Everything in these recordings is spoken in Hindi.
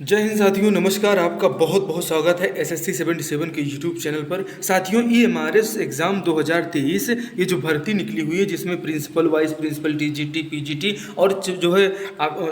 जय हिंद साथियों, नमस्कार। आपका बहुत बहुत स्वागत है एसएससी 77 के यूट्यूब चैनल पर। साथियों, ईएमआरएस एग्ज़ाम 2023 ये जो भर्ती निकली हुई है, जिसमें principal wise principal, TGT, PGT और जो है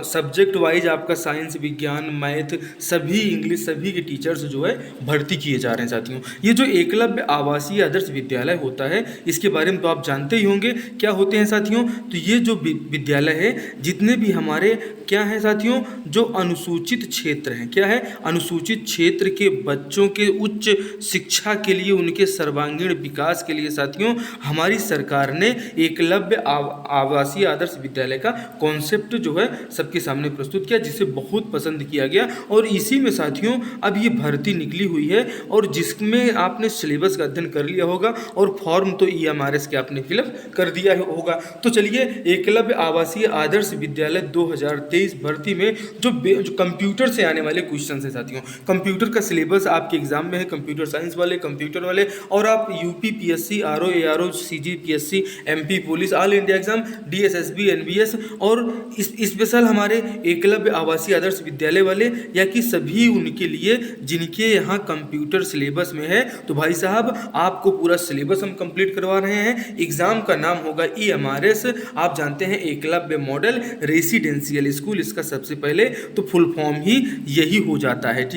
सब्जेक्ट वाइज आपका साइंस, विज्ञान, मैथ, सभी इंग्लिश, सभी के टीचर्स जो है भर्ती किए जा रहे हैं। साथियों, ये जो एकलव्य आवासीय आदर्श विद्यालय होता है, इसके बारे में तो आप जानते ही होंगे क्या होते हैं साथियों। तो ये जो विद्यालय है, जितने भी हमारे क्या है साथियों, जो अनुसूचित क्षेत्र हैं, क्या है, अनुसूचित क्षेत्र के बच्चों के उच्च शिक्षा के लिए, उनके सर्वांगीण विकास के लिए साथियों, हमारी सरकार ने एकलव्य आवासीय आदर्श विद्यालय का कॉन्सेप्ट जो है सबके सामने प्रस्तुत किया, जिसे बहुत पसंद किया गया। और इसी में साथियों अब ये भर्ती निकली हुई है, और जिसमें आपने सिलेबस का अध्ययन कर लिया होगा और फॉर्म तो ईएमआरएस के आपने फिलअप कर दिया होगा। तो चलिए, एकलव्य आवासीय आदर्श विद्यालय 2023 भर्ती में जो कंप्यूटर से आने वाले क्वेश्चन है साथियों, कंप्यूटर का सिलेबस आपके एग्जाम में है, कंप्यूटर साइंस वाले, कंप्यूटर वाले, और आप UP PSC, RO, ARO, CGPSC, MP police, all India exam, DSSB, NBS और स्पेशल हमारे एकलव्य आवासीय आदर्श विद्यालय वाले, या कि सभी उनके लिए जिनके यहाँ कंप्यूटर सिलेबस में है, तो भाई साहब आपको पूरा सिलेबस हम कंप्लीट करवा रहे हैं। एग्जाम का नाम होगा ईएमआरएस। आप जानते हैं एकलव्य मॉडल रेसिडेंशियल स्कूल, इसका सबसे पहले तो फुल फॉर्म ही यही हो जाता है।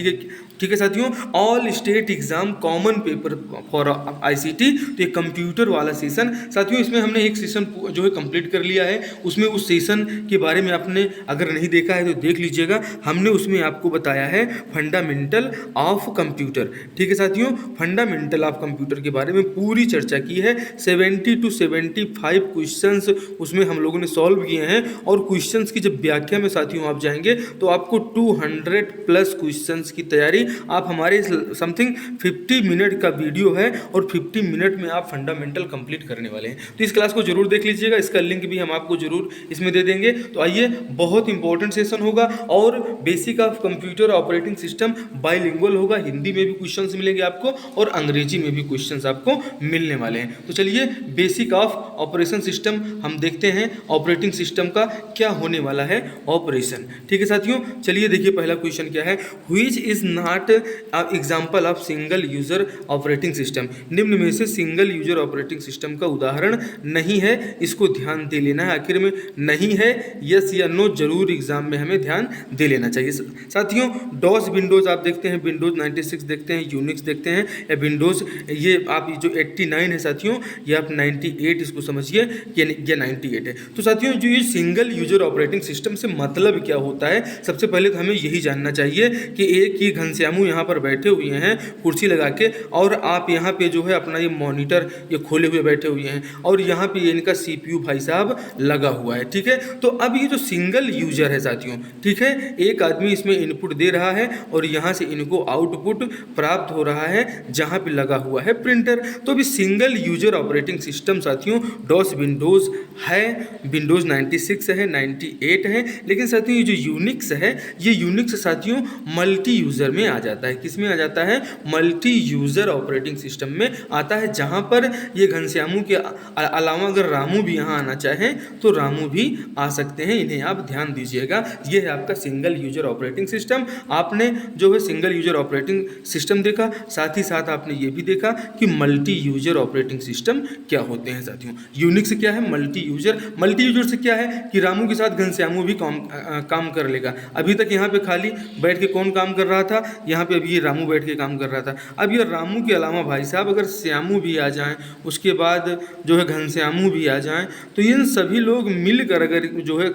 ठीक है साथियों, all state exam common paper for ICT. तो ये कंप्यूटर वाला सेशन साथियों, इसमें हमने एक सेशन जो है कंप्लीट कर लिया है। उसमें उस सेशन के बारे में आपने अगर नहीं देखा है तो देख लीजिएगा। हमने उसमें आपको बताया है फंडामेंटल ऑफ कंप्यूटर। ठीक है साथियों, फंडामेंटल ऑफ कंप्यूटर के बारे में पूरी चर्चा की है। 70 to 75 क्वेश्चंस उसमें हम लोगों ने सॉल्व किए हैं, और क्वेश्चंस की जब व्याख्या में साथियों आप जाएंगे तो आपको 200+ क्वेश्चंस की तैयारी आप हमारे समथिंग 50 मिनट का वीडियो है, और 50 मिनट में आप फंडामेंटल कंप्लीट करने वाले हैं। तो इस क्लास को जरूर देख लीजिएगा, इसका लिंक भी हम आपको जरूर इसमें दे देंगे। तो आइए, बहुत इंपॉर्टेंट सेशन होगा, और basic of computer operating system bilingual होगा। हिंदी में भी क्वेश्चंस मिलेंगे आपको, और अंग्रेजी में भी क्वेश्चंस आपको मिलने वाले हैं। तो चलिए, बेसिक ऑफ ऑपरेशन सिस्टम हम देखते हैं, ऑपरेटिंग सिस्टम का क्या होने वाला है ऑपरेशन। ठीक है साथियों, चलिए देखिए पहला क्वेश्चन क्या है। Which is not example of single user operating system. निम्न में से सिंगल यूजर ऑपरेटिंग सिस्टम का उदाहरण नहीं है, इसको ध्यान दे लेना है। आखिर में नहीं है, यस या नो जरूर एग्जाम में हमें ध्यान दे लेना चाहिए साथियों। डॉस विंडोज आप देखते हैं, विंडोज 96 देखते हैं, यूनिक्स देखते हैं, या विंडोज ये आप जो 89 है साथियों, ये आप 98 इसको समझिए, ये 98 है। तो साथियों, जो ये सिंगल यूजर ऑपरेटिंग सिस्टम से मतलब क्या होता है, सबसे पहले तो हमें यही जानना चाहिए कि एक ही घनश्यामू यहाँ पर बैठे हुए हैं कुर्सी लगा के, और आप यहाँ पे जो है अपना ये मॉनिटर ये खोले हुए बैठे हुए हैं, और यहाँ पे ये इनका सीपीयू भाई साहब लगा हुआ है। ठीक है, तो अब ये जो सिंगल यूजर है साथियों, ठीक है, एक आदमी इसमें इनपुट दे रहा है, और यहाँ से इनको आउटपुट प्राप्त हो रहा है, जहाँ पे लगा हुआ है प्रिंटर। तो अभी सिंगल यूजर ऑपरेटिंग सिस्टम साथियों डॉस विंडोज है, विंडोज 96 है, 98 है, लेकिन साथियों ये जो यूनिक्स है, ये यूनिक्स साथियों मल्टी यूजर में आ जाता है। किस में आ जाता है? मल्टी यूजर ऑपरेटिंग सिस्टम में आता है, जहां पर ये घनश्यामू के अलावा अगर रामू भी यहाँ आना चाहे तो रामू भी आ सकते हैं। इन्हें आप ध्यान दीजिएगा। ये है आपका सिंगल यूजर ऑपरेटिंग सिस्टम। आपने जो है सिंगल यूजर ऑपरेटिंग सिस्टम देखा, साथ ही साथ आपने ये भी देखा कि मल्टी यूजर ऑपरेटिंग सिस्टम क्या होते हैं साथियों। यूनिक्स क्या है? मल्टी यूजर से क्या है कि रामू के साथ घनश्यामू भी काम कर लेगा। अभी तक यहाँ पे खाली बैठ के कौन काम कर रहा था? यहाँ पे अभी ये रामू बैठ के काम कर रहा था। अब ये रामू के अलावा भाई साहब अगर श्यामू भी आ जाएं, उसके बाद जो है घनश्यामू भी आ जाएं, तो इन सभी लोग मिलकर अगर जो है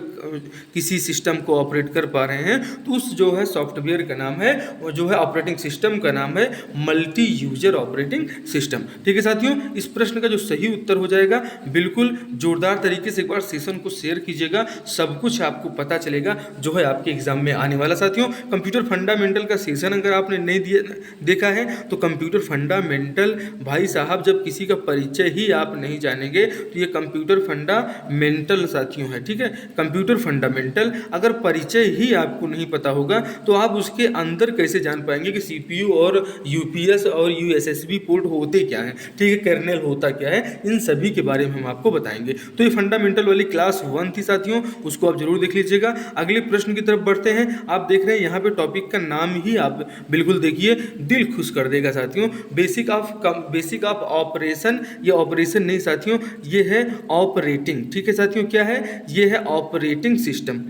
किसी सिस्टम को ऑपरेट कर पा रहे हैं, तो उस जो है सॉफ्टवेयर का नाम है, और जो है ऑपरेटिंग सिस्टम का नाम है मल्टी यूजर ऑपरेटिंग सिस्टम। ठीक है साथियों, इस प्रश्न का जो सही उत्तर हो जाएगा, बिल्कुल जोरदार तरीके से एक बार सेशन को शेयर कीजिएगा, सब कुछ आपको पता चलेगा जो है आपके एग्जाम में आने वाला। साथियों, कंप्यूटर फंडामेंटल का सेशन कंपैरिजन अगर आपने नहीं देखा है तो कंप्यूटर फंडामेंटल, भाई साहब जब किसी का परिचय ही आप नहीं जानेंगे तो ये कंप्यूटर फंडामेंटल साथियों है, ठीक है। कंप्यूटर फंडामेंटल अगर परिचय ही आपको नहीं पता होगा तो आप उसके अंदर कैसे जान पाएंगे कि सीपीयू और यूपीएस और यूएसएसबी पोर्ट होते क्या हैं, ठीक है, कर्नेल होता क्या है, इन सभी के बारे में हम आपको बताएंगे। तो ये फंडामेंटल वाली क्लास 1 थी साथियों, उसको आप जरूर देख लीजिएगा। अगले प्रश्न की तरफ बढ़ते हैं। आप देख रहे हैं यहाँ पे टॉपिक का नाम ही आप बिल्कुल देखिए, दिल खुश कर देगा साथियों। बेसिक ऑफ ऑपरेशन, ये ऑपरेशन नहीं साथियों, ये है ऑपरेटिंग, ठीक है साथियों। क्या है? ये है ऑपरेटिंग सिस्टम,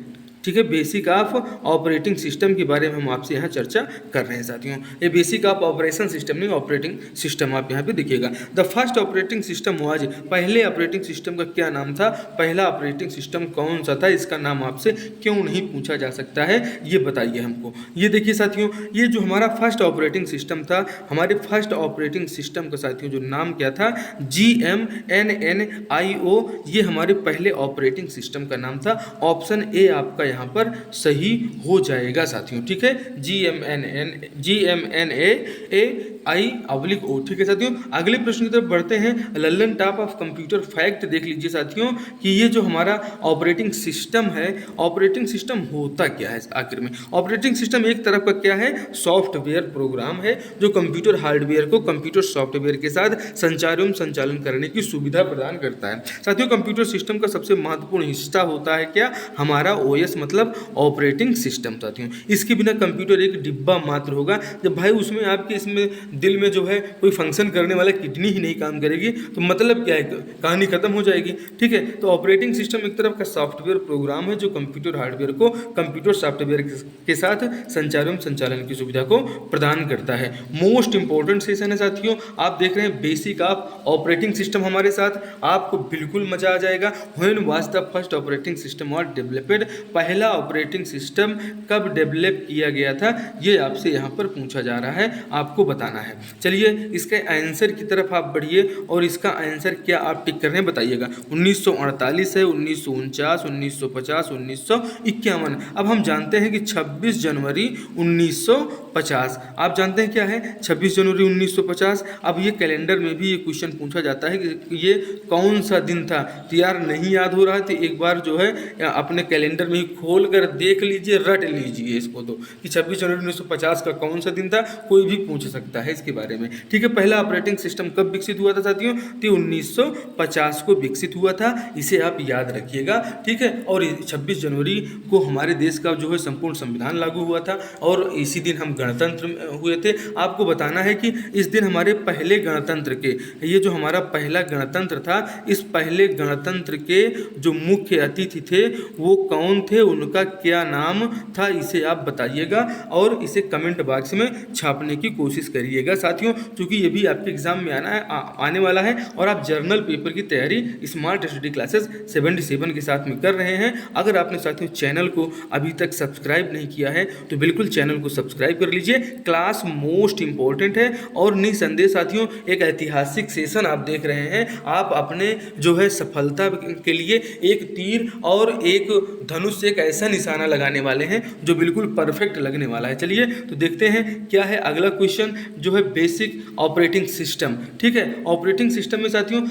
ठीक है। बेसिक ऑफ ऑपरेटिंग सिस्टम के बारे में हम आपसे यहाँ चर्चा कर रहे हैं साथियों। ये बेसिक ऑफ ऑपरेशन सिस्टम नहीं, ऑपरेटिंग सिस्टम आप यहाँ पे देखिएगा। The first operating system was, पहले ऑपरेटिंग सिस्टम का क्या नाम था, पहला ऑपरेटिंग सिस्टम कौन सा था, इसका नाम आपसे क्यों नहीं पूछा जा सकता है, ये बताइए हमको। ये देखिए साथियों, ये जो हमारा फर्स्ट ऑपरेटिंग सिस्टम था, हमारे फर्स्ट ऑपरेटिंग सिस्टम का साथियों जो नाम क्या था, GMNNIO, ये हमारे पहले ऑपरेटिंग सिस्टम का नाम था। ऑप्शन ए आपका यहाँ पर सही हो जाएगा साथियों, ठीक है। GMNNAI/O, ठीक है साथियों। अगले प्रश्न की तरफ बढ़ते हैं। Lallan top of computer fact देख लीजिए साथियों कि ये जो हमारा ऑपरेटिंग सिस्टम है, ऑपरेटिंग सिस्टम होता क्या है आखिर में। ऑपरेटिंग सिस्टम एक तरफ का क्या है, सॉफ्टवेयर प्रोग्राम है जो कंप्यूटर हार्डवेयर को कंप्यूटर सॉफ्टवेयर के साथ संचालन करने की सुविधा प्रदान करता है साथियों। कंप्यूटर सिस्टम का सबसे महत्वपूर्ण हिस्सा होता है क्या, हमारा OS मतलब ऑपरेटिंग सिस्टम साथियों। इसके बिना कंप्यूटर एक डिब्बा मात्र होगा। जब भाई उसमें आपके इसमें दिल में जो है कोई फंक्शन करने वाला किडनी ही नहीं काम करेगी तो मतलब क्या है, कहानी खत्म हो जाएगी, ठीक है। तो ऑपरेटिंग सिस्टम एक तरफ का सॉफ्टवेयर प्रोग्राम है जो कंप्यूटर हार्डवेयर को कंप्यूटर सॉफ्टवेयर के साथ संचालन की सुविधा को प्रदान करता है। मोस्ट इंपॉर्टेंट सेशन है साथियों, आप देख रहे हैं बेसिक ऑफ ऑपरेटिंग सिस्टम हमारे साथ, आपको बिल्कुल मजा आ जाएगा। When was the first operating system was developed, पहला ऑपरेटिंग सिस्टम कब डेवलप किया गया था, ये आपसे यहाँ पर पूछा जा रहा है, आपको बताना है। चलिए इसके आंसर की तरफ आप बढ़िए और इसका आंसर क्या आप टिक कर रहे हैं बताइएगा। 1948 है, 1949, 1950, 1951। अब हम जानते हैं कि 26 जनवरी 1950, आप जानते हैं क्या है 26 जनवरी 1950। अब ये कैलेंडर में भी ये क्वेश्चन पूछा जाता है कि ये कौन सा दिन था, तो यार नहीं याद हो रहा है तो एक बार जो है अपने कैलेंडर में ही खोल कर देख लीजिए, रट लीजिए इसको तो कि 26 जनवरी 1950 का कौन सा दिन था, कोई भी पूछ सकता है इसके बारे में, ठीक है। पहला ऑपरेटिंग सिस्टम कब विकसित हुआ था साथियों, तो 1950 को विकसित हुआ था, इसे आप याद रखिएगा, ठीक है। और 26 जनवरी को हमारे देश का जो है संपूर्ण संविधान लागू हुआ था और इसी दिन हम गणतंत्र हुए थे। आपको बताना है कि इस दिन हमारे पहले गणतंत्र के, ये जो हमारा पहला गणतंत्र था, इस पहले गणतंत्र के जो मुख्य अतिथि थे वो कौन थे, उनका क्या नाम था, इसे आप बताइएगा और इसे कमेंट बॉक्स में छापने की कोशिश करिएगा साथियों, क्योंकि ये भी आपके एग्जाम में आने वाला है और आप जर्नल पेपर की तैयारी स्मार्ट स्टडी क्लासेस 77 के साथ में कर रहे हैं। अगर आपने साथियों चैनल को अभी तक सब्सक्राइब नहीं किया है तो बिल्कुल चैनल को सब्सक्राइब कर लीजिए, क्लास मोस्ट इंपॉर्टेंट है। और निसंदेह साथियों एक ऐतिहासिक सेशन आप देख रहे हैं, आप अपने जो है सफलता के लिए एक तीर और एक धनुष से एक ऐसा निशाना लगाने वाले हैं जो बिल्कुल परफेक्ट लगने वाला है। चलिए तो देखते हैं क्या है अगला क्वेश्चन, जो है बेसिक ऑपरेटिंग सिस्टम, ठीक है। ऑपरेटिंग सिस्टम में साथियों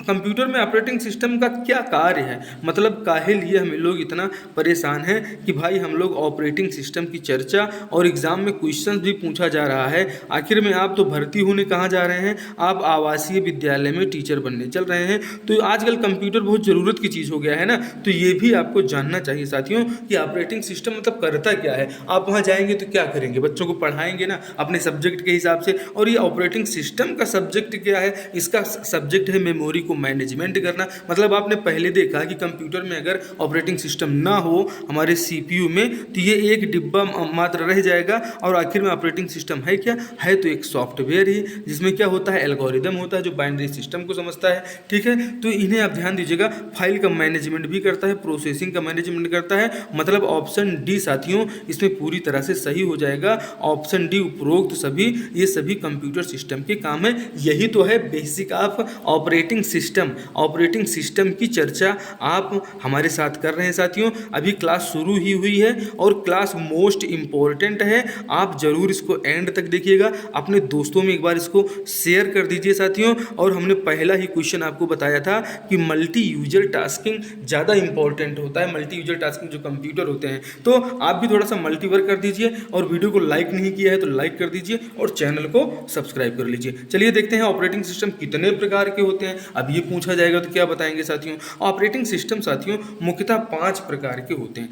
कंप्यूटर में ऑपरेटिंग सिस्टम का क्या कार्य है, मतलब काहे लिए हम लोग इतना परेशान हैं कि भाई हम लोग ऑपरेटिंग सिस्टम की चर्चा और एग्जाम में क्वेश्चन भी पूछा जा रहा है। आखिर में आप तो भर्ती होने कहाँ जा रहे हैं, आप आवासीय विद्यालय में टीचर बनने चल रहे हैं। तो आजकल कंप्यूटर बहुत ज़रूरत की चीज़ हो गया है ना, तो ये भी आपको जानना चाहिए साथियों कि ऑपरेटिंग सिस्टम मतलब करता क्या है। आप वहाँ जाएंगे तो क्या करेंगे, बच्चों को पढ़ाएंगे ना अपने सब्जेक्ट के हिसाब से, और ये ऑपरेटिंग सिस्टम का सब्जेक्ट क्या है, इसका सब्जेक्ट है मेमोरी को मैनेजमेंट करना। मतलब आपने पहले देखा कि कंप्यूटर में अगर ऑपरेटिंग सिस्टम ना हो हमारे CPU में तो ये एक डिब्बा मात्र रह जाएगा। और आखिर में ऑपरेटिंग सिस्टम है क्या, है तो एक सॉफ्टवेयर ही जिसमें क्या होता है, एल्गोरिदम होता है जो बाइनरी सिस्टम को समझता है, ठीक है। तो इन्हें आप ध्यान दीजिएगा, फाइल का मैनेजमेंट भी करता है, प्रोसेसिंग का मैनेजमेंट डिपेंड करता है, मतलब ऑप्शन डी साथियों इसमें पूरी तरह से सही हो जाएगा। ऑप्शन डी उपरोक्त सभी, ये सभी कंप्यूटर सिस्टम के काम है। यही तो है basic of operating system. Operating system की चर्चा आप हमारे साथ कर रहे हैं साथियों। अभी क्लास शुरू ही हुई है और क्लास मोस्ट इम्पोर्टेंट है, आप जरूर इसको एंड तक देखिएगा, अपने दोस्तों में एक बार इसको शेयर कर दीजिए साथियों। और हमने पहला ही क्वेश्चन आपको बताया था कि मल्टी यूजर टास्किंग ज़्यादा इंपॉर्टेंट होता है, मल्टी यूजर टास्किंग जो कंप्यूटर होते हैं। तो आप भी थोड़ा सा मल्टीवर्क कर दीजिए और वीडियो को लाइक नहीं किया है तो लाइक कर दीजिए और चैनल को सब्सक्राइब कर लीजिए। चलिए देखते हैं ऑपरेटिंग सिस्टम कितने प्रकार के होते हैं। अब ये पूछा जाएगा तो क्या बताएंगे साथियों। ऑपरेटिंग सिस्टम साथियों मुख्यतः 5 प्रकार के होते हैं।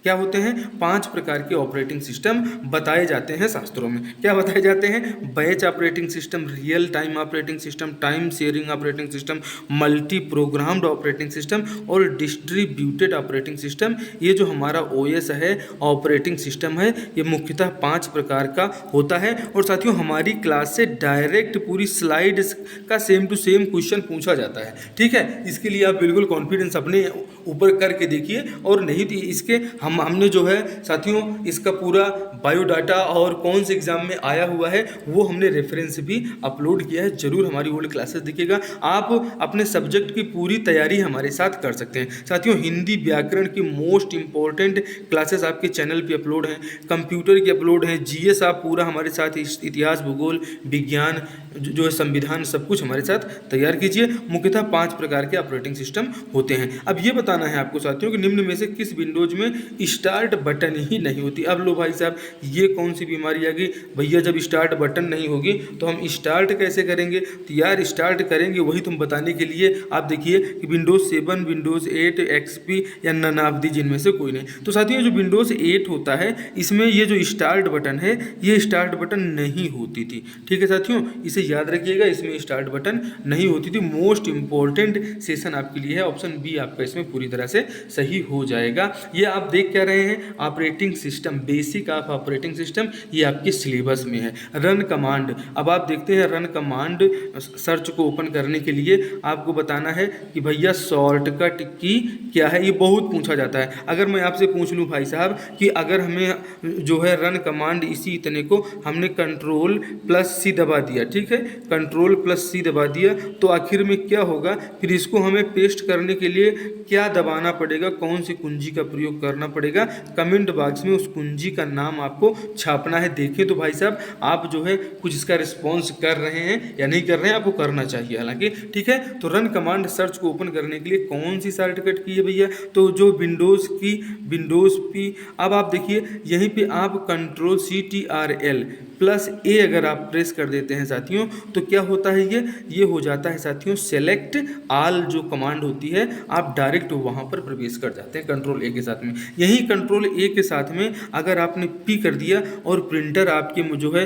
क्या होते हैं? 5 प्रकार के ऑपरेटिंग सिस्टम बताए जाते हैं शास्त्रों में। क्या बताए जाते हैं? Batch operating system, real time operating system, time sharing operating system, multi programmed operating system और डिस्ट्रीब्यूटेड ऑपरेटिंग सिस्टम। ये जो हमारा ओएस है, ऑपरेटिंग सिस्टम है, ये मुख्यतः 5 प्रकार का होता है। और साथियों हमारी क्लास से डायरेक्ट पूरी स्लाइड का सेम टू सेम क्वेश्चन पूछा जाता है। ठीक है, इसके लिए आप बिल्कुल कॉन्फिडेंस अपने ऊपर करके देखिए। और नहीं तो इसके हमने जो है साथियों इसका पूरा बायोडाटा और कौन से एग्जाम में आया हुआ है वो हमने रेफरेंस भी अपलोड किया है। जरूर हमारी ओल्ड क्लासेस देखिएगा, आप अपने सब्जेक्ट की पूरी तैयारी हमारे साथ कर सकते हैं। साथियों हिंदी व्याकरण की मोस्ट इंपॉर्टेंट क्लासेस आपके चैनल पे अपलोड हैं, कंप्यूटर की अपलोड हैं, जीएस आप पूरा हमारे साथ, इतिहास, भूगोल, विज्ञान, जो है संविधान, सब कुछ हमारे साथ तैयार कीजिए। मुख्यतः 5 प्रकार के ऑपरेटिंग सिस्टम होते हैं। अब ये बताना है आपको साथियों कि निम्न में से किस विंडोज में स्टार्ट बटन ही नहीं होती। अब लो भाई साहब ये कौन सी बीमारी आ गई भैया, जब स्टार्ट बटन नहीं होगी तो हम स्टार्ट कैसे करेंगे? तो यार स्टार्ट करेंगे वही तुम बताने के लिए आप देखिए कि विंडोज़ 7, विंडोज़ 8, एक्सपी या नन ऑफ दी, जिनमें से कोई नहीं। तो साथियों जो विंडोज़ 8 होता है इसमें ये जो स्टार्ट बटन है ये स्टार्ट बटन नहीं होती थी। ठीक है साथियों, इसे याद रखिएगा, इसमें स्टार्ट बटन नहीं होती थी। मोस्ट इंपॉर्टेंट सेशन आपके लिए है, ऑप्शन बी आपका इसमें पूरी तरह से सही हो जाएगा। ये आप देख क्या रहे हैं, operating system, basic of operating system, ये आपके सिलेबस में है। रन कमांड, अब आप देखते हैं रन कमांड सर्च को ओपन करने के लिए आपको बताना है कि भैया शॉर्टकट की क्या है, ये बहुत पूछा जाता है। अगर मैं आपसे पूछ लूँ भाई साहब कि अगर हमें जो है रन कमांड इसी इतने को हमने कंट्रोल+C दबा दिया, ठीक है, कंट्रोल+C दबा दिया तो आखिर में क्या होगा, फिर इसको हमें पेस्ट करने के लिए क्या दबाना पड़ेगा, कौन सी कुंजी का प्रयोग करना पड़ेगा, कमेंट बॉक्स में उस कुंजी का नाम आपको छापना है। देखें तो भाई साहब आप जो है कुछ इसका रिस्पॉन्स कर रहे हैं या नहीं कर रहे हैं, आपको करना चाहिए हालांकि। ठीक है, तो रन कमांड सर्च को ओपन करने के लिए कौन सी शॉर्टकट की है भैया, तो जो विंडोज़ की, विंडोज़ पी। अब आप देखिए यहीं पे आप Ctrl+C+A अगर आप प्रेस कर देते हैं साथियों तो क्या होता है, ये हो जाता है साथियों सेलेक्ट आल जो कमांड होती है, आप डायरेक्ट वहाँ पर प्रवेश कर जाते हैं Ctrl+A के साथ में। यही Ctrl+A के साथ में अगर आपने P कर दिया और प्रिंटर आपके जो है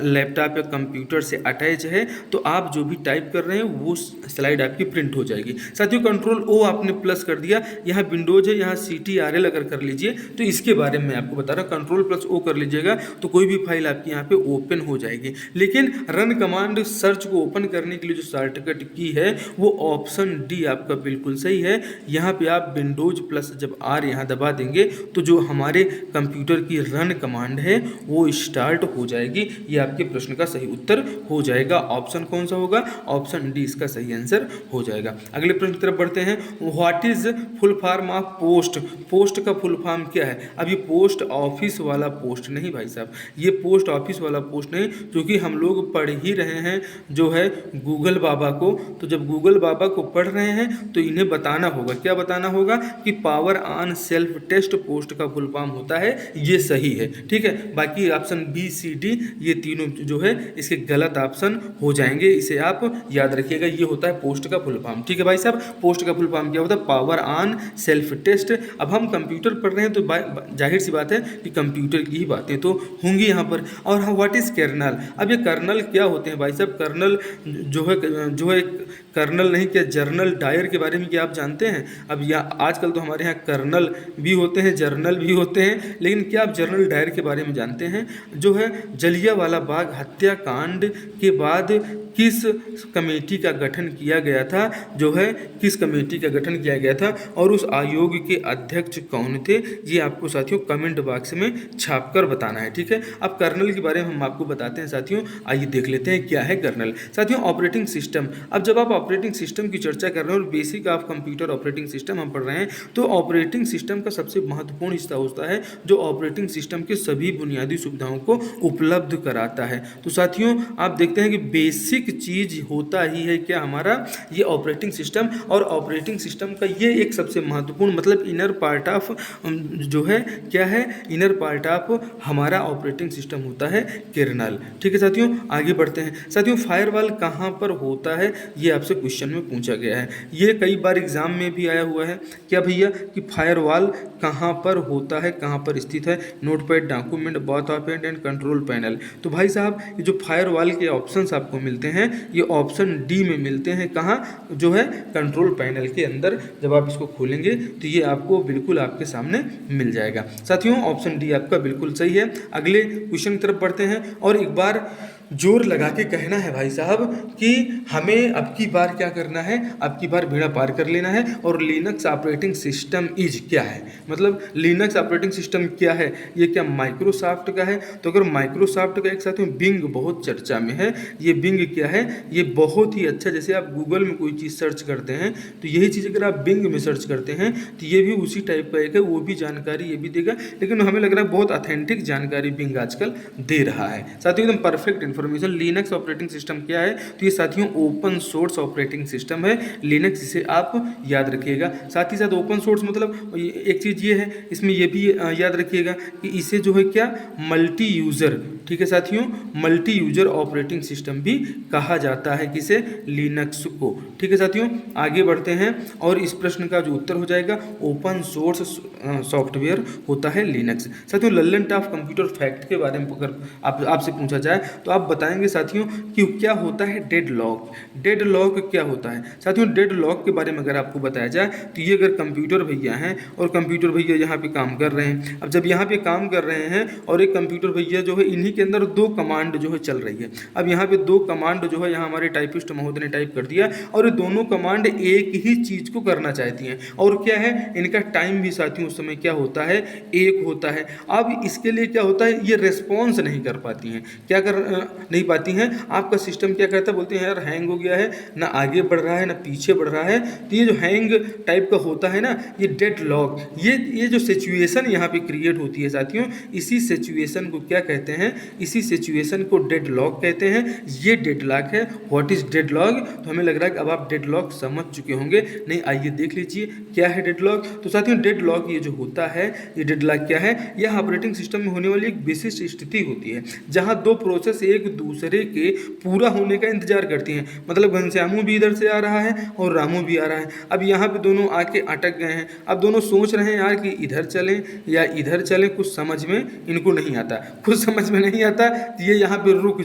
लैपटॉप या कंप्यूटर से अटैच है तो आप जो भी टाइप कर रहे हैं वो स्लाइड आपकी प्रिंट हो जाएगी। साथियों Ctrl+O आपने प्लस कर दिया, यहाँ विंडोज है, यहाँ Ctrl अगर कर लीजिए तो इसके बारे में आपको बता रहा हूँ, Ctrl+O कर लीजिएगा तो कोई भी फाइल आपकी यहाँ पे ओपन हो जाएगी। लेकिन रन कमांड सर्च को ओपन करने के लिए जो शॉर्टकट की है वो ऑप्शन डी आपका बिल्कुल सही है। यहाँ पे आप विंडोज प्लस जब R यहाँ दबा देंगे तो जो हमारे कंप्यूटर की रन कमांड है वो स्टार्ट हो जाएगी। ये आपके प्रश्न का सही उत्तर हो जाएगा। ऑप्शन कौन सा होगा? ऑप्शन डी इसका सही आंसर हो जाएगा। अगले प्रश्न की तरफ बढ़ते हैं। What is full form of post? Post का फुल फॉर्म क्या है? अब ये पोस्ट ऑफिस वाला पोस्ट नहीं भाई साहब, ये पोस्ट ऑफिस वाला पोस्ट नहीं, क्योंकि हम लोग पढ़ ही रहे हैं जो है गूगल बाबा को। तो जब गूगल बाबा को पढ़ रहे हैं तो इन्हें बताना होगा, क्या बताना होगा कि power on self test post का फुल फॉर्म होता है, ये सही है। ठीक है, बाकी ऑप्शन बी सी डी ये तीनों जो है इसके गलत ऑप्शन हो जाएंगे, इसे आप याद रखिएगा। ये होता है पोस्ट का फुल फॉर्म। ठीक है भाई साहब, पोस्ट का फुल फॉर्म क्या होता है? Power on self test. अब हम कंप्यूटर पढ़ रहे हैं तो जाहिर सी बात है कि कंप्यूटर की ही बातें तो होंगी यहाँ पर। और व्हाट इज़ कर्नल। अब ये कर्नल क्या होते हैं भाई साहब? कर्नल जो है कर्नल नहीं, क्या जर्नल डायर के बारे में क्या आप जानते हैं? अब यहाँ आजकल तो हमारे यहाँ कर्नल भी होते हैं, जर्नल भी होते हैं, लेकिन क्या आप जर्नल डायर के बारे में जानते हैं? जो है जलियांवाला बाग हत्याकांड के बाद किस कमेटी का गठन किया गया था, जो है किस कमेटी का गठन किया गया था और उस आयोग के अध्यक्ष कौन थे, ये आपको साथियों कमेंट बॉक्स में छापकर बताना है। ठीक है, अब कर्नल के बारे में हम आपको बताते हैं साथियों। आइए देख लेते हैं क्या है कर्नल। साथियों ऑपरेटिंग सिस्टम। अब जब आप ऑपरेटिंग सिस्टम की चर्चा कर रहे हैं और basic of computer operating system हम पढ़ रहे हैं, तो ऑपरेटिंग सिस्टम का सबसे महत्वपूर्ण हिस्सा होता है जो ऑपरेटिंग सिस्टम के सभी बुनियादी सुविधाओं को उपलब्ध कराता है। तो साथियों आप देखते हैं कि बेसिक चीज होता ही है क्या हमारा ये ऑपरेटिंग सिस्टम, और ऑपरेटिंग सिस्टम का ये एक सबसे महत्वपूर्ण मतलब इनर पार्ट ऑफ जो है क्या है, इनर पार्ट ऑफ हमारा ऑपरेटिंग सिस्टम होता है कर्नल। ठीक है साथियों, आगे बढ़ते हैं। साथियों फायरवॉल कहाँ पर होता है, ये आपसे क्वेश्चन में पूछा गया है, ये कई बार एग्जाम में भी आया हुआ है। क्या भैया कि फायरवॉल कहाँ पर होता है, कहाँ पर स्थित है? Notepad, document, both operand and control panel. तो भाई साहब ये जो फायरवॉल के ऑप्शंस आपको मिलते हैं ये ऑप्शन डी में मिलते हैं। कहाँ? जो है कंट्रोल पैनल के अंदर। जब आप इसको खोलेंगे तो ये आपको बिल्कुल आपके सामने मिल जाएगा। साथियों ऑप्शन डी आपका बिल्कुल सही है। अगले क्वेश्चन की तरफ बढ़ते हैं और एक बार जोर लगा के कहना है भाई साहब कि हमें अब की बार क्या करना है, अब की बार बेड़ा पार कर लेना है। और लिनक्स ऑपरेटिंग सिस्टम इज क्या है, मतलब लिनक्स ऑपरेटिंग सिस्टम क्या है? ये क्या माइक्रोसॉफ्ट का है? तो अगर माइक्रोसॉफ्ट का एक साथ में बिंग बहुत चर्चा में है। ये बिंग क्या है? ये बहुत ही अच्छा, जैसे आप गूगल में कोई चीज़ सर्च करते हैं तो यही चीज़ अगर आप बिंग में सर्च करते हैं तो ये भी उसी टाइप का एक है, वो भी जानकारी ये भी देगा। लेकिन हमें लग रहा है बहुत ऑथेंटिक जानकारी बिंग आजकल दे रहा है। साथियों एकदम perfect information. Linux operating system क्या है? तो ये साथियों ओपन सोर्स ऑपरेटिंग सिस्टम है लिनक्स, इसे आप याद रखिएगा। साथ ही साथ ओपन सोर्स मतलब एक चीज़ ये है, इसमें ये भी याद रखिएगा कि इसे जो है क्या मल्टी यूज़र, ठीक है साथियों, मल्टी यूजर ऑपरेटिंग सिस्टम भी कहा जाता है किसे? लिनक्स को। ठीक है साथियों आगे बढ़ते हैं और इस प्रश्न का जो उत्तर हो जाएगा ओपन सोर्स सॉफ्टवेयर होता है लिनक्स। साथियों लल्लन टॉप कंप्यूटर फैक्ट के बारे में अगर आपसे पूछा जाए तो आप बताएंगे साथियों कि क्या होता है डेडलॉक। डेडलॉक क्या होता है? साथियों डेडलॉक के बारे में अगर आपको बताया जाए तो ये अगर कंप्यूटर भैया हैं और कंप्यूटर भैया यहाँ पे काम कर रहे हैं, अब जब यहाँ पे काम कर रहे हैं और एक कंप्यूटर भैया जो है इन्हीं के अंदर दो कमांड जो है चल रही है। अब यहाँ पे दो कमांड जो है यहाँ हमारे टाइपिस्ट महोदय ने टाइप कर दिया और ये दोनों कमांड एक ही चीज़ को करना चाहती हैं और क्या है इनका टाइम भी साथियों उस समय क्या होता है? एक होता है। अब इसके लिए क्या होता है, ये रेस्पॉन्स नहीं कर पाती हैं। क्या कर नहीं पाती हैं? आपका सिस्टम क्या करता है, बोलते हैं यार हैंग हो गया है, ना आगे बढ़ रहा है ना पीछे बढ़ रहा है। तो ये जो हैंग टाइप का होता है ना, ये डेडलॉक, ये जो सिचुएशन यहाँ पे क्रिएट होती है साथियों, इसी सिचुएशन को क्या कहते हैं? इसी सिचुएशन को डेडलॉक कहते हैं। ये डेडलॉक है। What is deadlock? तो हमें लग रहा है कि अब आप डेडलॉक समझ चुके होंगे। नहीं, आइए देख लीजिए क्या है डेडलॉक। तो साथियों डेडलॉक ये जो होता है, ये डेडलॉक क्या है? यह ऑपरेटिंग सिस्टम में होने वाली एक विशिष्ट स्थिति होती है जहां दो प्रोसेस एक दूसरे के पूरा होने का इंतजार करती हैं। मतलब घनश्यामू भी इधर से आ रहा है और रामू भी आ रहा है। अब यहाँ पे दोनों आके अटक गए हैं। अब दोनों सोच रहे हैं यार कि इधर चलें या इधर चलें, कुछ समझ में इनको नहीं आता, कुछ समझ में नहीं आता। ये यहाँ पे रुक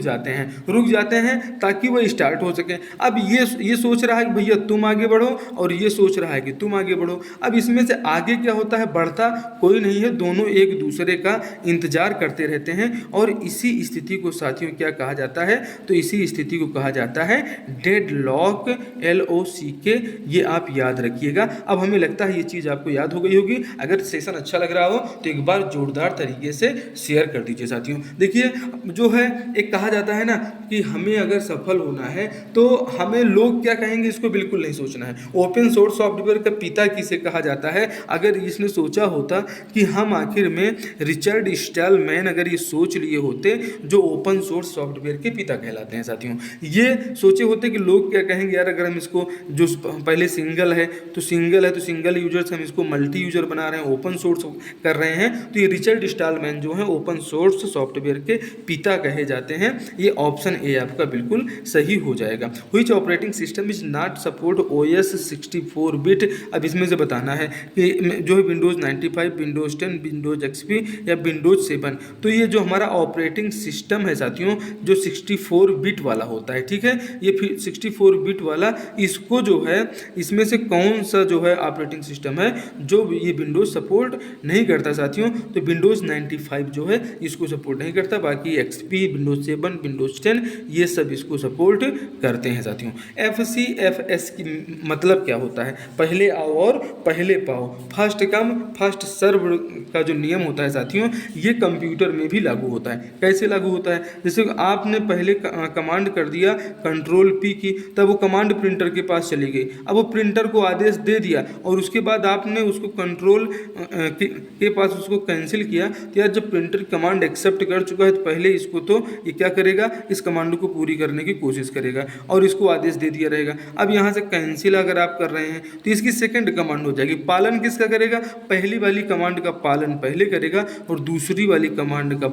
जाते हैं ताकि वो स्टार्ट हो सके। अब ये सोच रहा है कि भैया तुम आगे बढ़ो और ये सोच रहा है कि तुम आगे बढ़ो। अब इसमें से आगे क्या होता है? बढ़ता कोई नहीं है, दोनों एक दूसरे का इंतजार करते रहते हैं और इसी स्थिति को साथियों क्या कहा जाता है? तो इसी स्थिति को कहा जाता है डेडलॉक, LOCK। ये आप याद रखिएगा। अब हमें लगता है ये चीज़ आपको याद हो गई होगी। अगर सेशन अच्छा लग रहा हो तो एक बार जोरदार तरीके से शेयर कर दीजिए साथियों। देखिए जो है एक कहा जाता है ना कि हमें अगर सफल होना है तो हमें लोग क्या कहेंगे इसको बिल्कुल नहीं सोचना है। ओपन सोर्स सॉफ्टवेयर का पिता किसे कहा जाता है? अगर इसने सोचा होता कि हम आखिर में रिचर्ड स्टॉलमैन अगर ये सोच लिए होते जो ओपन सोर्स सॉफ्टवेयर के पिता कहलाते हैं साथियों। ये सोचे होते कि लोग क्या कहेंगे यार, अगर हम इसको जो पहले सिंगल है तो सिंगल यूजर्स, हम इसको मल्टी यूजर बना रहे हैं, ओपन सोर्स कर रहे हैं, तो ये रिचर्ड स्टॉलमैन जो है ओपन सोर्स सॉफ्टवेयर के पिता कहे जाते हैं। ये ऑप्शन ए आपका बिल्कुल सही हो जाएगा। Which operating system is not support OS 64 bit. अब इसमें से बताना है कि जो है विंडोज़ 95, विंडोज़ 10, विंडोज़ XP या विंडोज़ 7। तो ये जो हमारा ऑपरेटिंग सिस्टम है साथियों, जो 64 बिट वाला होता है, ठीक है, ये फिर 64 बिट वाला, इसको जो है इसमें से कौन सा जो है ऑपरेटिंग सिस्टम है जो ये विंडोज़ सपोर्ट नहीं करता साथियों, तो विंडोज़ 95 जो है इसको सपोर्ट नहीं करता। बाकी XP, विंडोज़ 7, विंडोज़ 10 ये सब इसको सपोर्ट करते हैं साथियों। FCFS की मतलब क्या होता है? पहले आओ और पहले पाओ, फर्स्ट कम फर्स्ट सर्व का जो नियम होता है साथियों, ये कंप्यूटर में भी लागू होता है। कैसे लागू होता है? जैसे आपने पहले कमांड कर दिया Ctrl+P की, तब वो कमांड प्रिंटर के पास चली गई। अब वो प्रिंटर को आदेश दे दिया और उसके बाद आपने उसको कंट्रोल के पास उसको कैंसिल किया, तो यार जब प्रिंटर कमांड एक्सेप्ट कर चुका है तो पहले इसको तो ये क्या करेगा, इस कमांड को पूरी करने की कोशिश करेगा और इसको आदेश दे दिया रहेगा। अब यहाँ से कैंसिल अगर आप कर रहे हैं तो इसकी सेकंड कमांड हो जाएगी। पालन किसका करेगा? पहली वाली कमांड का पालन पहले करेगा और दूसरी वाली कमांड का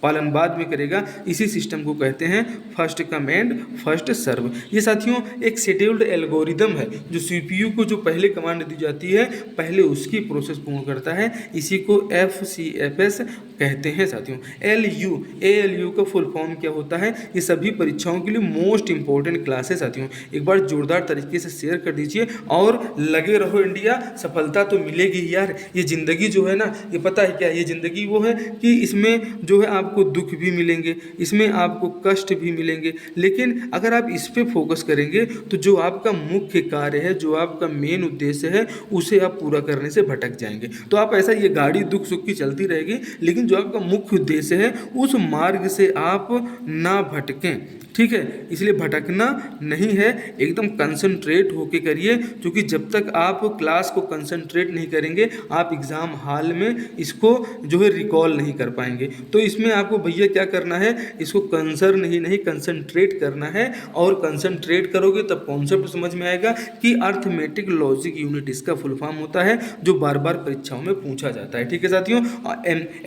पालन बाद में करेगा। इसी सिस्टम को कहते हैं first come and first serve. ये साथियों एक शेड्यूल्ड एल्गोरिदम है जो CPU को जो पहले कमांड दी जाती है पहले उसकी प्रोसेस पूर्ण करता है। इसी को FCFS कहते हैं साथियों। ALU का फुल फॉर्म क्या होता है? ये सभी परीक्षाओं के लिए मोस्ट इंपॉर्टेंट क्लास है साथियों। एक बार जोरदार तरीके से शेयर कर दीजिए और लगे रहो इंडिया, सफलता तो मिलेगी यार। ये ज़िंदगी जो है ना, ये पता है क्या, ये ज़िंदगी वो है कि इसमें जो है आपको दुख भी मिलेंगे, इसमें आपको कष्ट भी मिलेंगे, लेकिन अगर आप इस पे फोकस करेंगे तो जो आपका मुख्य कार्य है, जो आपका मेन उद्देश्य है, उसे आप पूरा करने से भटक जाएंगे। तो आप ऐसा, ये गाड़ी दुख सुख की चलती रहेगी, लेकिन जो आपका मुख्य उद्देश्य है उस मार्ग से आप ना भटकें, ठीक है। इसलिए भटकना नहीं है, एकदम कंसंट्रेट होके करिए, क्योंकि जब तक आप क्लास को कंसंट्रेट नहीं करेंगे आप एग्ज़ाम हॉल में इसको जो है रिकॉल नहीं कर पाएंगे। तो इसमें आपको भैया क्या करना है, इसको कंसर्न ही नहीं कंसंट्रेट करना है, और कंसंट्रेट करोगे तब कॉन्सेप्ट समझ में आएगा कि अर्थमेटिक लॉजिक यूनिट इसका फुल फॉर्म होता है, जो बार बार परीक्षाओं में पूछा जाता है, ठीक है साथियों।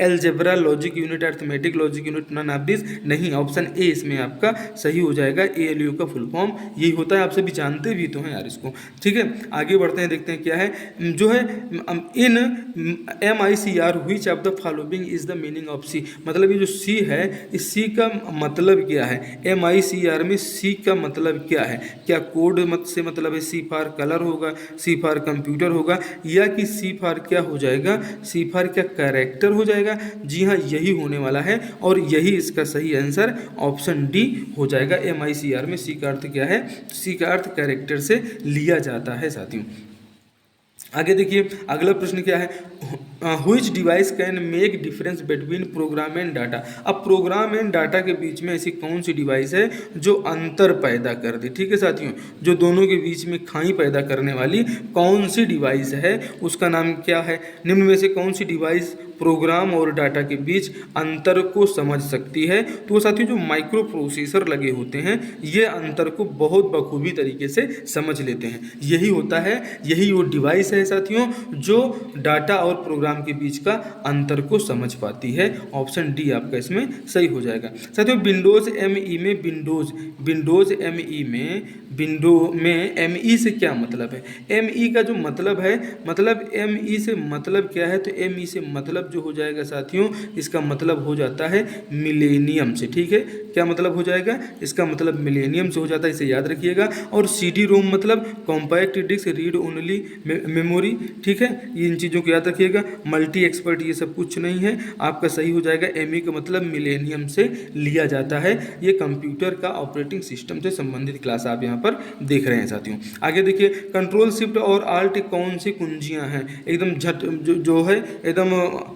Algebra logic unit, arithmetic logic unit, none of this नहीं, ऑप्शन ए इसमें आपका सही हो जाएगा। ALU का फुल फॉर्म यही होता है, आप सभी जानते भी तो हैं यार इसको, ठीक है। आगे बढ़ते हैं, देखते हैं क्या है जो है इन MICR which of the following is the meaning of C। मतलब ये जो C है, इस C का मतलब क्या है? MICR में C का मतलब क्या है? क्या कोड से मतलब है C फॉर कलर होगा, C फॉर कंप्यूटर होगा, या कि C फॉर क्या हो जाएगा, C फॉर क्या कैरेक्टर हो जाएगा? जी हाँ, यही होने वाला है और यही इसका सही आंसर ऑप्शन डी हो जाएगा। MICR में C का अर्थ क्या है? C का अर्थ कैरेक्टर से लिया जाता है साथियों। आगे देखिए, अगला प्रश्न क्या है, which device can make difference between program and data. अब प्रोग्राम एंड डाटा के बीच में ऐसी कौन सी डिवाइस है जो अंतर पैदा कर दे, ठीक है साथियों, जो दोनों के बीच में खाई पैदा करने वाली कौन सी डिवाइस है, उसका नाम क्या है? निम्न में से कौन सी डिवाइस प्रोग्राम और डाटा के बीच अंतर को समझ सकती है? तो वो साथियों जो माइक्रो प्रोसेसर लगे होते हैं ये अंतर को बहुत बखूबी तरीके से समझ लेते हैं। यही होता है, यही वो डिवाइस है साथियों जो डाटा और प्रोग्राम के बीच का अंतर को समझ पाती है। ऑप्शन डी आपका इसमें सही हो जाएगा साथियों। विंडोज़ ME से क्या मतलब है? ME का जो मतलब है, मतलब ME से मतलब क्या है? तो ME से मतलब जो हो जाएगा साथियों, इसका मतलब हो जाता है मिलेनियम से, ठीक है। क्या मतलब हो जाएगा? इसका मतलब मिलेनियम से हो जाता है, इसे याद रखिएगा। और CD-ROM मतलब compact disc read only memory, ठीक है, इन चीज़ों को याद रखिएगा। मल्टी एक्सपर्ट ये सब कुछ नहीं है, आपका सही हो जाएगा। ME का मतलब मिलेनियम से लिया जाता है। ये कंप्यूटर का ऑपरेटिंग सिस्टम से संबंधित क्लास आप यहाँ पर देख रहे हैं साथियों। आगे देखिए, कंट्रोल शिफ्ट और आल्ट कौन सी कुंजियां हैं। एकदम झट जो है एकदम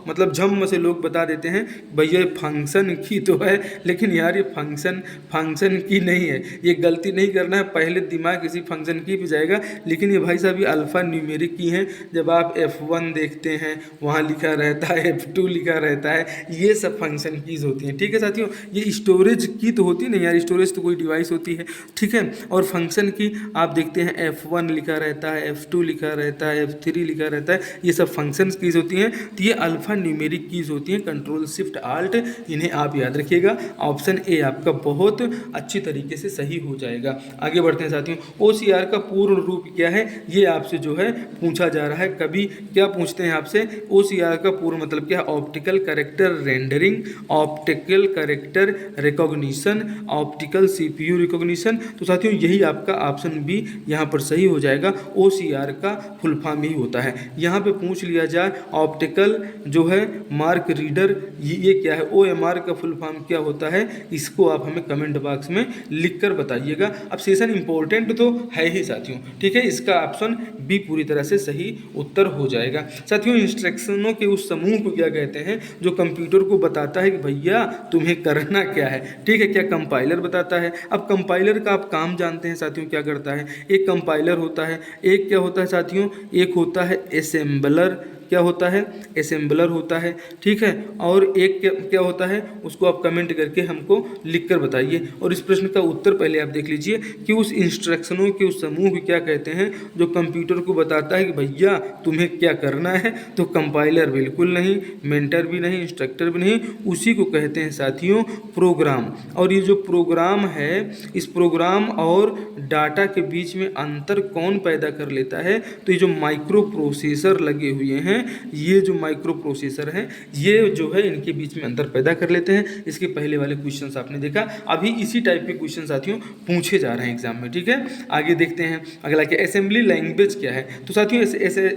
मतलब झम से लोग बता देते हैं भैया ये फंक्शन की तो है, लेकिन यार ये फंक्शन की नहीं है। ये गलती नहीं करना है, पहले दिमाग किसी फंक्शन की पे जाएगा, लेकिन ये भाई साहब ये अल्फ़ा न्यूमेरिक की हैं। जब आप F1 देखते हैं वहाँ लिखा रहता है, F2 लिखा रहता है, ये सब फंक्शन कीज़ होती हैं। ठीक है साथियों, ये स्टोरेज की तो होती नहीं यार, स्टोरेज तो कोई डिवाइस होती है। ठीक है, और फंक्शन की आप देखते हैं F1 लिखा रहता है, F2 लिखा रहता है, F3 लिखा रहता है, ये सब फंक्शन कीज़ होती हैं। तो ये अल्फ़ा न्यूमेरिक कीज़ होती हैं, कंट्रोल शिफ्ट आल्ट, इन्हें आप याद रखिएगा। ऑप्शन ए आपका बहुत अच्छी तरीके से सही हो जाएगा। आगे बढ़ते हैं साथियों, OCR का पूर्ण रूप क्या है, ये आपसे जो है पूछा जा रहा है। कभी क्या पूछते हैं आपसे, OCR का पूर्ण मतलब क्या है, optical character rendering, optical character recognition, optical CPU recognition. तो साथियों यही आपका ऑप्शन बी यहाँ पर सही हो जाएगा। OCR का फुल फॉर्म ही होता है। यहाँ पे पूछ लिया जाए ऑप्टिकल जो है मार्क रीडर, ये क्या है, OMR का फुल फॉर्म क्या होता है, इसको आप हमें कमेंट बॉक्स में लिख कर बताइएगा। अब सेशन इंपॉर्टेंट तो है ही साथियों, ठीक है, इसका ऑप्शन बी पूरी तरह से सही उत्तर हो जाएगा। साथियों इंस्ट्रक्शनों के उस समूह को क्या कहते हैं जो कंप्यूटर को बताता है कि भैया तुम्हें करना क्या है। ठीक है, क्या कंपाइलर बताता है। अब कंपाइलर का आप काम जानते हैं साथियों क्या करता है, एक कंपाइलर होता है, एक क्या होता है साथियों, एक होता है असेंबलर, क्या होता है, असेंबलर होता है। ठीक है, और एक क्या होता है, उसको आप कमेंट करके हमको लिख कर बताइए। और इस प्रश्न का उत्तर पहले आप देख लीजिए कि उस इंस्ट्रक्शनों के उस समूह को क्या कहते हैं जो कंप्यूटर को बताता है कि भैया तुम्हें क्या करना है। तो कंपाइलर बिल्कुल नहीं, मेंटर भी नहीं, इंस्ट्रक्टर भी नहीं, उसी को कहते हैं साथियों प्रोग्राम। और ये जो प्रोग्राम है, इस प्रोग्राम और डाटा के बीच में अंतर कौन पैदा कर लेता है, तो ये जो माइक्रो प्रोसेसर लगे हुए हैं, ये जो माइक्रो प्रोसेसर हैं, ये जो है इनके बीच में अंतर पैदा कर लेते हैं। इसके पहले वाले क्वेश्चंस आपने देखा, अभी इसी टाइप के क्वेश्चन साथियों पूछे जा रहे हैं एग्जाम में। ठीक है, आगे देखते हैं अगला क्या, असेंबली लैंग्वेज क्या है। तो साथियों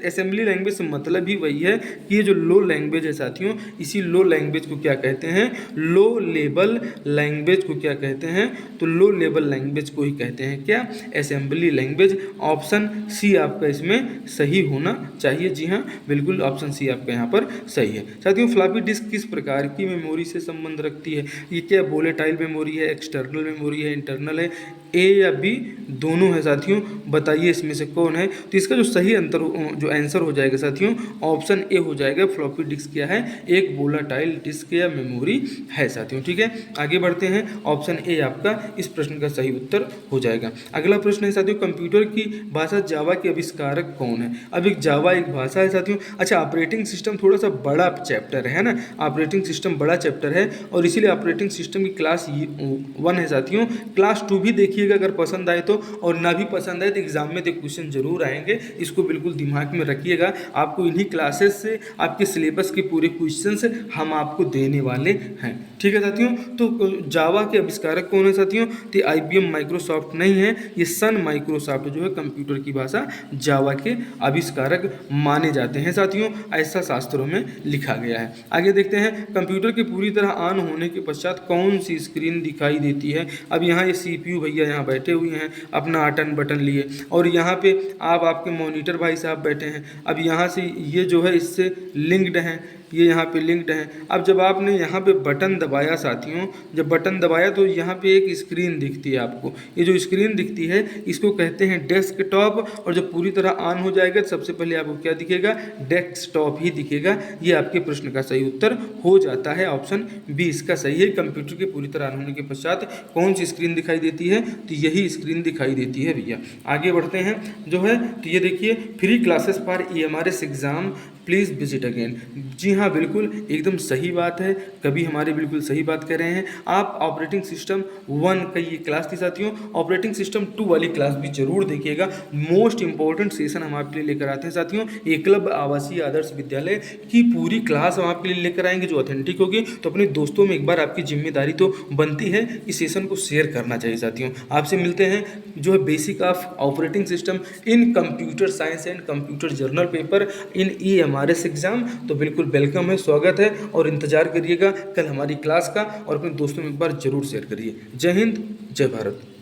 असेंबली लैंग्वेज से मतलब ही वही है कि ये जो लो लैंग्वेज है साथियों, इसी लो लैंग्वेज को क्या कहते हैं, लो लेवल लैंग्वेज को क्या कहते हैं, तो लो लेवल लैंग्वेज को ही कहते हैं क्या, असेंबली लैंग्वेज। ऑप्शन सी आपका इसमें सही होना चाहिए। जी हाँ, बिल्कुल ऑप्शन सी आपका यहाँ पर सही है। साथियों फ्लॉपी डिस्क किस प्रकार की मेमोरी से संबंध रखती है, ये क्या वोलेटाइल मेमोरी है, एक्सटर्नल मेमोरी है, इंटरनल है, ए या बी, दोनों है साथियों, बताइए इसमें से कौन है। तो इसका जो सही जो आंसर हो जाएगा साथियों, ऑप्शन ए हो जाएगा। फ्लॉपी डिस्क क्या है, एक वोलेटाइल डिस्क या मेमोरी है साथियों। ठीक है, आगे बढ़ते हैं, ऑप्शन ए आपका इस प्रश्न का सही उत्तर हो जाएगा। अगला प्रश्न है साथियों, कंप्यूटर की भाषा जावा के आविष्कारक कौन है। अब एक जावा एक भाषा है साथियों। अच्छा, ऑपरेटिंग सिस्टम थोड़ा सा बड़ा चैप्टर है ना, ऑपरेटिंग सिस्टम बड़ा चैप्टर है और इसीलिए ऑपरेटिंग सिस्टम की क्लास 1 है साथियों। क्लास 2 भी देखिएगा अगर पसंद आए तो, और ना भी पसंद आए तो एग्जाम में तो क्वेश्चन जरूर आएंगे, इसको बिल्कुल दिमाग में रखिएगा। आपको इन्हीं क्लासेस से आपके सिलेबस के पूरे क्वेश्चंस हम आपको देने वाले हैं। ठीक है साथियों, तो जावा के आविष्कारक कौन है साथियों, तो IBM माइक्रोसॉफ्ट नहीं है, ये सन माइक्रोसॉफ्ट जो है कंप्यूटर की भाषा जावा के आविष्कारक माने जाते हैं साथियों, ऐसा शास्त्रों में लिखा गया है। आगे देखते हैं, कंप्यूटर के पूरी तरह ऑन होने के पश्चात कौन सी स्क्रीन दिखाई देती है। अब यहाँ ये CPU भैया यहाँ बैठे हुए हैं अपना आटन बटन लिए, और यहाँ पे आपके मॉनिटर भाई साहब बैठे हैं। अब यहाँ से ये जो है इससे लिंक्ड हैं, ये यहाँ पे लिंक्ड है। अब जब आपने यहाँ पे बटन दबाया साथियों, जब बटन दबाया तो यहाँ पे एक स्क्रीन दिखती है आपको, ये जो स्क्रीन दिखती है इसको कहते हैं डेस्कटॉप। और जब पूरी तरह ऑन हो जाएगा तो सबसे पहले आपको क्या दिखेगा, डेस्कटॉप ही दिखेगा। ये आपके प्रश्न का सही उत्तर हो जाता है, ऑप्शन बी इसका सही है। कंप्यूटर के पूरी तरह ऑन होने के पश्चात कौन सी स्क्रीन दिखाई देती है, तो यही स्क्रीन दिखाई देती है भैया। आगे बढ़ते हैं जो है, तो ये देखिए, free classes for EMRS exam please visit again. जी हाँ, बिल्कुल एकदम सही बात है, कभी हमारे बिल्कुल सही बात कर रहे हैं आप। ऑपरेटिंग सिस्टम 1 का ये क्लास थी साथियों, ऑपरेटिंग सिस्टम 2 वाली क्लास भी जरूर देखिएगा। मोस्ट इंपॉर्टेंट सेशन हम आपके लिए लेकर आते हैं साथियों। एकलव्य आवासीय आदर्श विद्यालय की पूरी क्लास हम आपके लिए लेकर आएंगे जो ऑथेंटिक होगी। तो अपने दोस्तों में एक बार आपकी जिम्मेदारी तो बनती है इस सेशन को शेयर करना चाहिए साथियों। आपसे मिलते हैं जो है basic of operating system in computer science and computer journal paper in EMRS exam. तो बिल्कुल वेलकम है, स्वागत है, और इंतजार करिएगा कल हमारी क्लास का, और अपने दोस्तों में एक बार जरूर शेयर करिए। जय हिंद, जय भारत।